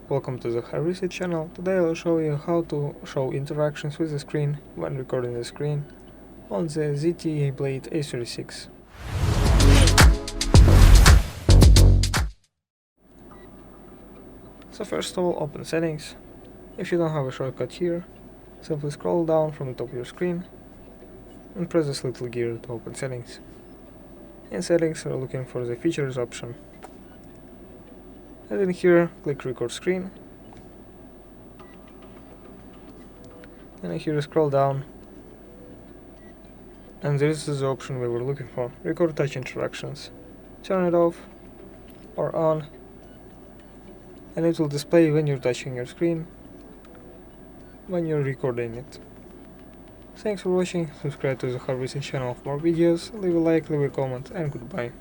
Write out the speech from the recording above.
Welcome to the ZTE channel. Today I'll show you how to show interactions with the screen when recording the screen on the ZTE Blade A36. So first of all, open settings. If you don't have a shortcut here, simply scroll down from the top of your screen and press this little gear to open settings. In settings, we're looking for the features option. And in here, click record screen. And here scroll down. And this is the option we were looking for, record touch interactions. Turn it off or on, and it will display when you're touching your screen, when you're recording it. Thanks for watching, subscribe to the ZTE channel for more videos, leave a like, leave a comment, and goodbye.